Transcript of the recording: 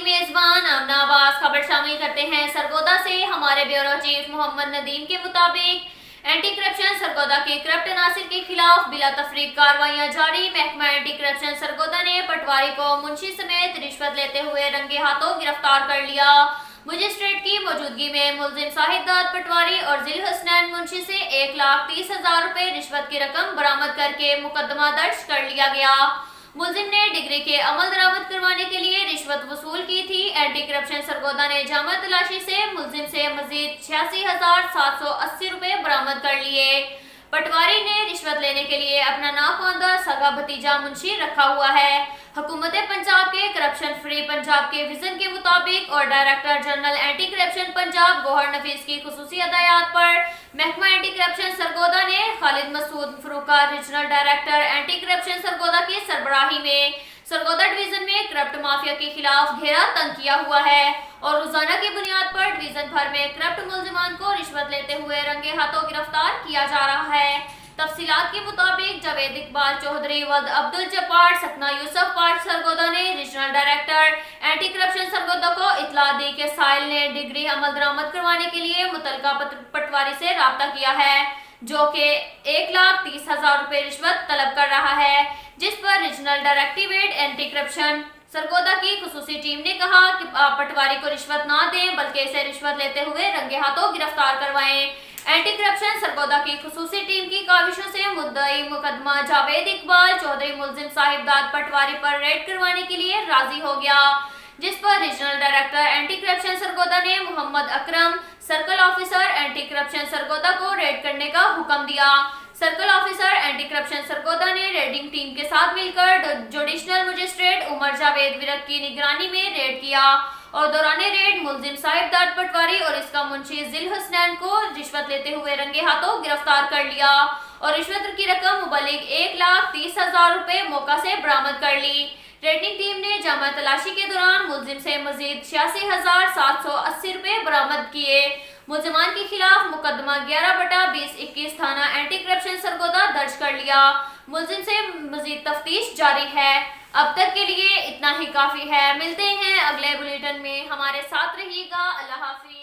की मेजबान आमना आवाज खबर शामिल करते हैं सरगोदा से। हमारे ब्यूरो चीफ मोहम्मद नदीम के मुताबिक एंटी करप्शन सरगोदा के करप्ट अनासिर के खिलाफ बिला तफरीक कार्रवाइयां जारी। महकमा एंटी करप्शन सरगोदा ने पटवारी को मुंशी समेत रिश्वत लेते हुए रंगे हाथों गिरफ्तार कर लिया। मजिस्ट्रेट की मौजूदगी में मुलजिम साहिबदाद पटवारी और जिल हसनैन मुंशी से 1,30,000 रुपए रिश्वत की रकम बरामद करके मुकदमा दर्ज कर लिया गया। मुलजिम ने डिग्री के अमल दरामद करवाने के लिए रिश्वत वसूल की थी। एंटी करप्शन सरगोदा ने जामा तलाशी से मुलजिम से मजीद 86,780 रुपए बरामद कर लिए। पटवारी ने रिश्वत लेने के लिए अपना नाखवानदा सगा भतीजा मुंशी रखा हुआ है। हुकूमत पंजाब के करप्शन फ्री पंजाब के विजन के मुताबिक और director general anti corruption Punjab Gauhar Nafees की खुसूसी हदायत पर महकमा एंटी करप्शन सरगोदा ने Khalid Masood Farooka regional director anti corruption Sargodha की सरबराही में सरगोदा डिवीजन में करप्ट माफिया के खिलाफ घेरा तंग किया हुआ है और रोजाना की बुनियाद पर डिवीजन भर में करप्ट मुलजिमान को रिश्वत लेते हुए रंगे हाथों गिरफ्तार किया जा रहा है। तफसीलात के मुताबिक जावेद इकबाल चौधरी वद अब्दुल जब्बार सकना यूसुफ पार्ट सरगोदा ने regional director anti corruption Sargodha को इतला दी कि साहिल ने डिग्री अमल दरामद करवाने के लिए मुतलका पटवारी से राब्ता किया है, जो कि 1,30,000 रुपए रिश्वत तलब कर रहा है, जिस पर regional directorate anti corruption Sargodha की खुसूसी टीम ने कहा कि आप पटवारी को रिश्वत ना दें बल्कि इसे रिश्वत लेते हुए रंगे हाथों गिरफ्तार करवाएं। एंटी करप्शन सरगोदा की खुसूसी टीम की काविशों से मुद्दई मुकदमा जावेद इकबाल चौधरी मुलजिम साहिबदाद पटवारी पर रेड करवाने के लिए राजी हो गया, जिस पर regional director anti corruption Sargodha ने Mohammad Akram circle officer anti corruption Sargodha को रेड करने का हुक्म दिया। Circle officer anti corruption Sargodha ने रेडिंग टीम के साथ मिलकर जुडिशनल मजिस्ट्रेट उमर जावेद विरक की निगरानी में रेड किया और दौरान रेड मुलजिम साहिबदाद पटवारी और इसका मुंशी जिल हसनैन को रिश्वत लेते हुए रंगे हाथों गिरफ्तार कर लिया और रिश्वत की रकम मुबलिग 1,30,000 रुपए मौका से बरामद कर ली। रेडिंग टीम ने जामा तलाशी के दौरान मुलजिम से मजीद 86,780 रुपए बरामद किए। मुलजिमान के खिलाफ मुकदमा 11/2021 थाना एंटी करप्शन सरगोदा दर्ज कर लिया। मुलजिम से मजीद तफ्तीश जारी है। अब तक के लिए इतना ही काफी है। मिलते हैं अगले बुलेटिन में, हमारे साथ रहिएगा। अल्लाह हाफिज।